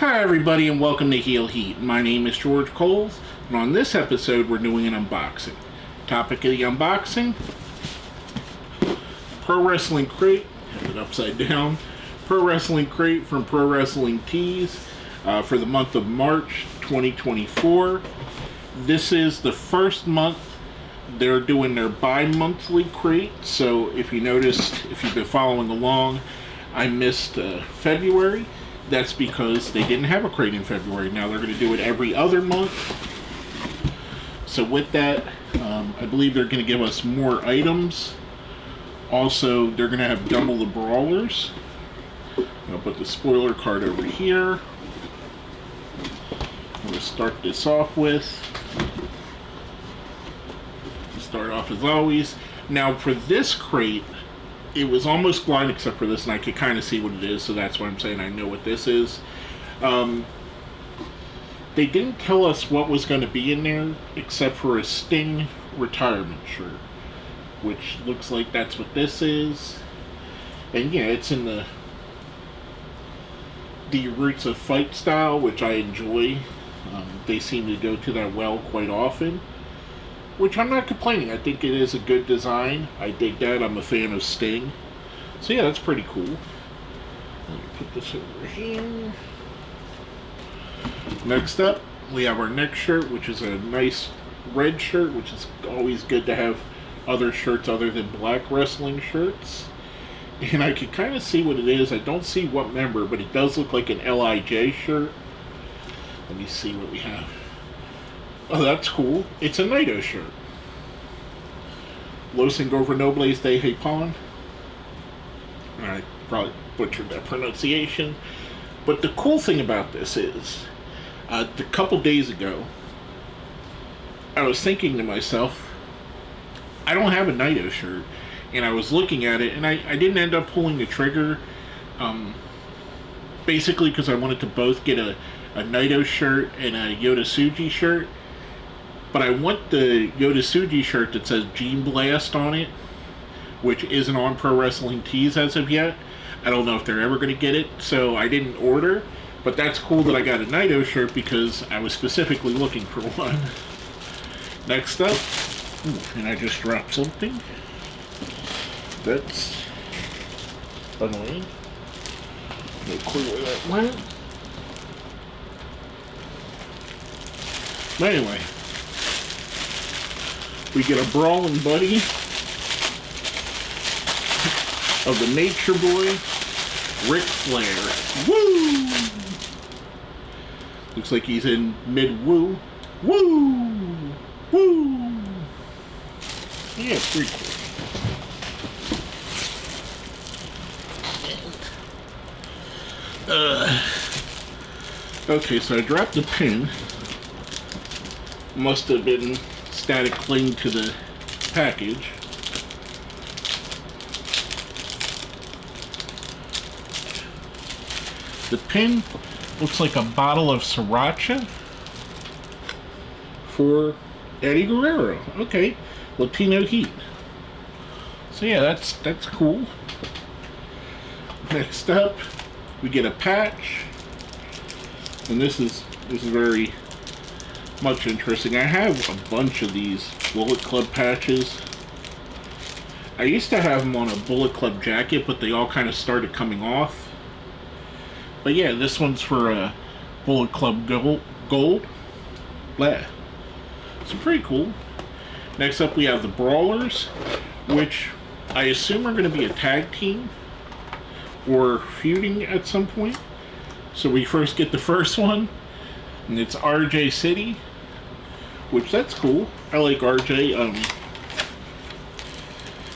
Hi everybody and welcome to Heel Heat. My name is George Coles, and on this episode we're doing an unboxing. Topic of the unboxing: Pro Wrestling Crate. Have it upside down. Pro Wrestling Crate from Pro Wrestling Tees for the month of March 2024. This is the first month they're doing their bi-monthly crate, so if you noticed, if you've been following along, I missed February. That's because they didn't have a crate in February. Now they're going to do it every other month. So with that, I believe they're going to give us more items. Also, they're going to have double the brawlers. I'll put the spoiler card over here. I'm going to start this off with. Start off as always. Now for this crate, it was almost blind except for this, and I could kind of see what it is, so that's why I'm saying I know what this is. They didn't tell us what was going to be in there except for a Sting retirement shirt, which looks like that's what this is. And yeah, it's in the Roots of Fight style, which I enjoy. They seem to go to that well quite often, which I'm not complaining. I think it is a good design. I dig that. I'm a fan of Sting. So yeah, that's pretty cool. Let me put this over here. Next up, we have our next shirt, which is a nice red shirt, which is always good to have other shirts other than black wrestling shirts. And I can kind of see what it is. I don't see what member, but it does look like an LIJ shirt. Let me see what we have. Oh, that's cool. It's a Naito shirt. Los Ingobernables de Japón. I probably butchered that pronunciation. But the cool thing about this is, a couple days ago, I was thinking to myself, I don't have a Naito shirt. And I was looking at it, and I didn't end up pulling the trigger. Basically because I wanted to both get a Naito shirt and a Yota Tsuji shirt. But I want the Yota Tsuji shirt that says Gene Blast on it, which isn't on Pro Wrestling Tees as of yet. I don't know if they're ever going to get it, so I didn't order. But that's cool that I got a Naito shirt because I was specifically looking for one. Next up, and I just dropped something. That's annoying. No clue where that went. But anyway, we get a brawling buddy of the Nature Boy, Ric Flair. Woo! Looks like he's in mid-woo. Woo! Woo! Yeah, it's pretty cool. Okay, so I dropped the pin. Must have been static cling to the package. The pin looks like a bottle of sriracha for Eddie Guerrero. Okay, Latino Heat. So yeah, that's cool. Next up, we get a patch, and this is very much interesting. I have a bunch of these Bullet Club patches. I used to have them on a Bullet Club jacket, but they all kind of started coming off. But yeah, this one's for Bullet Club Gold. Blah. So pretty cool. Next up we have the Brawlers, which I assume are going to be a tag team or feuding at some point. So we first get the first one, and it's RJ City, which that's cool. I like RJ.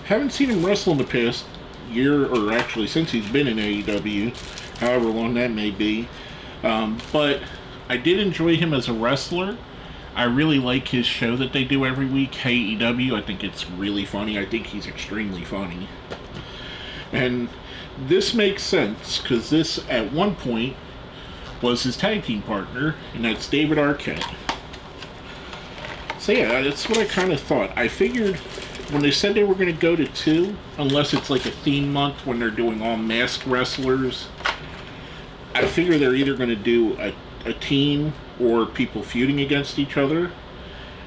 Haven't seen him wrestle in the past year, or actually since he's been in AEW, however long that may be. But I did enjoy him as a wrestler. I really like his show that they do every week, AEW. I think it's really funny. I think he's extremely funny. And this makes sense, because this, at one point, was his tag team partner, and that's David Arquette. So yeah, that's what I kind of thought. I figured when they said they were going to go to 2, unless it's like a theme month when they're doing all masked wrestlers, I figure they're either going to do a team or people feuding against each other.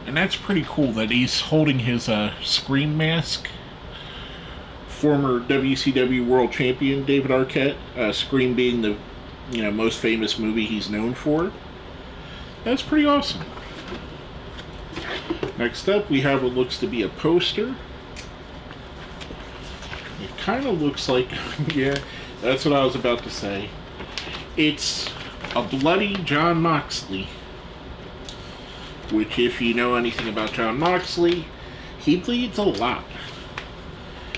And that's pretty cool that he's holding his Scream mask. Former WCW World Champion David Arquette, Scream being the most famous movie he's known for. That's pretty awesome. Next up, we have what looks to be a poster. It kind of looks like, yeah, that's what I was about to say. It's a bloody Jon Moxley. Which, if you know anything about Jon Moxley, he bleeds a lot.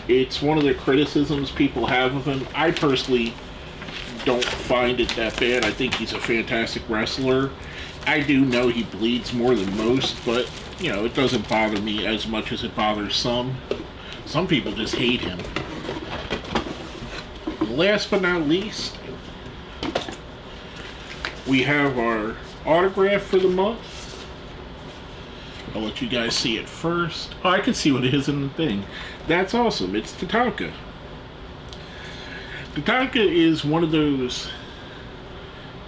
It's one of the criticisms people have of him. I personally don't find it that bad. I think he's a fantastic wrestler. I do know he bleeds more than most, but, it doesn't bother me as much as it bothers some. Some people just hate him. Last but not least, we have our autograph for the month. I'll let you guys see it first. Oh, I can see what it is in the thing. That's awesome. It's Tatanka. Tatanka is one of those,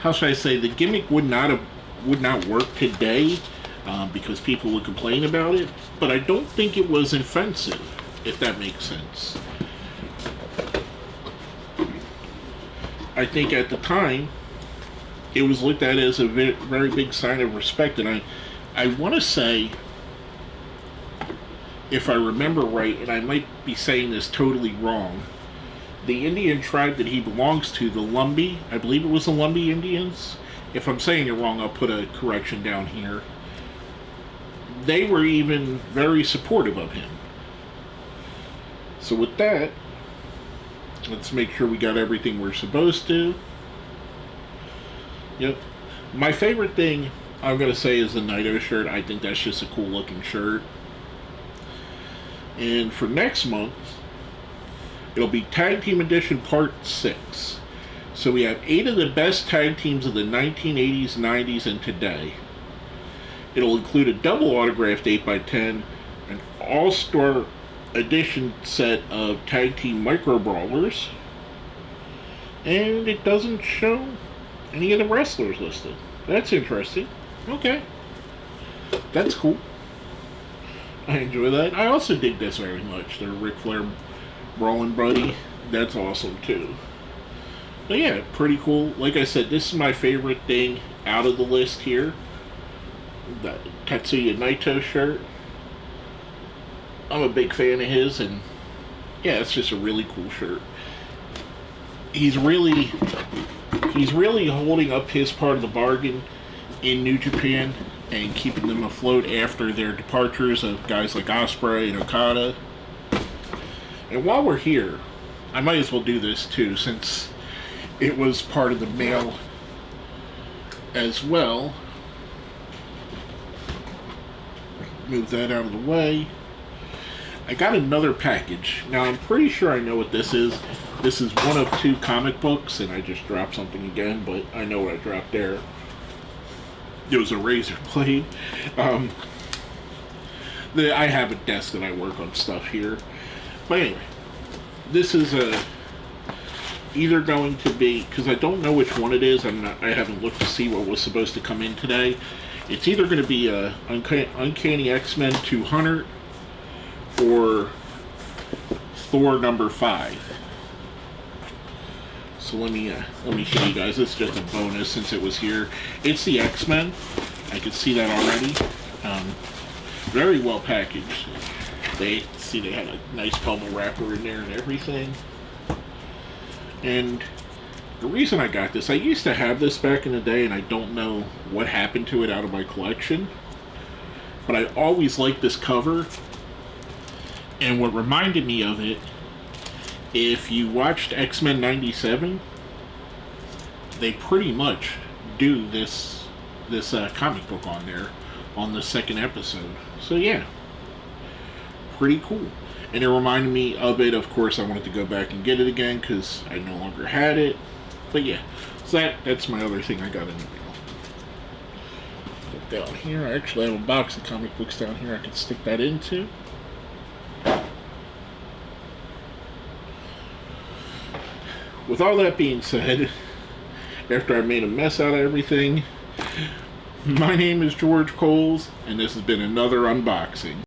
how should I say, the gimmick would not work today because people would complain about it, but I don't think it was offensive, if that makes sense. I think at the time, it was looked at as a very big sign of respect, and I want to say, if I remember right, and I might be saying this totally wrong, the Indian tribe that he belongs to, the Lumbee, I believe it was the Lumbee Indians. If I'm saying it wrong, I'll put a correction down here. They were even very supportive of him. So with that, let's make sure we got everything we're supposed to. Yep. My favorite thing I'm going to say is the Naito shirt. I think that's just a cool looking shirt. And for next month, it'll be Tag Team Edition Part 6. So we have 8 of the best tag teams of the 1980s, 90s, and today. It'll include a double autographed 8x10, an all-star edition set of Tag Team Micro Brawlers, and it doesn't show any of the wrestlers listed. That's interesting. Okay. That's cool. I enjoy that. I also dig this very much. The Ric Flair Brawling Buddy. That's awesome too. But yeah, pretty cool. Like I said, this is my favorite thing out of the list here. The Tetsuya Naito shirt. I'm a big fan of his, and yeah, it's just a really cool shirt. He's really holding up his part of the bargain in New Japan and keeping them afloat after their departures of guys like Ospreay and Okada. And while we're here, I might as well do this too, since it was part of the mail as well. Move that out of the way. I got another package. Now, I'm pretty sure I know what this is. This is one of 2 comic books, and I just dropped something again, but I know what I dropped there. It was a razor blade. I have a desk that I work on stuff here. But anyway, this is either going to be, because I don't know which one it is. I haven't looked to see what was supposed to come in today. It's either going to be a Uncanny X-Men 200 or Thor number 5. So let me show you guys. This is just a bonus since it was here. It's the X-Men. I can see that already. Very well packaged. They had a nice bubble wrapper in there and everything. And the reason I got this, I used to have this back in the day, and I don't know what happened to it out of my collection. But I always liked this cover. And what reminded me of it, if you watched X-Men 97, they pretty much do this comic book on there on the second episode. So yeah, pretty cool. And it reminded me of it. Of course, I wanted to go back and get it again because I no longer had it. But yeah, so that's my other thing I got in the mail. Put down here. I actually have a box of comic books down here I can stick that into. With all that being said, after I made a mess out of everything. My name is George Coles, and this has been another unboxing.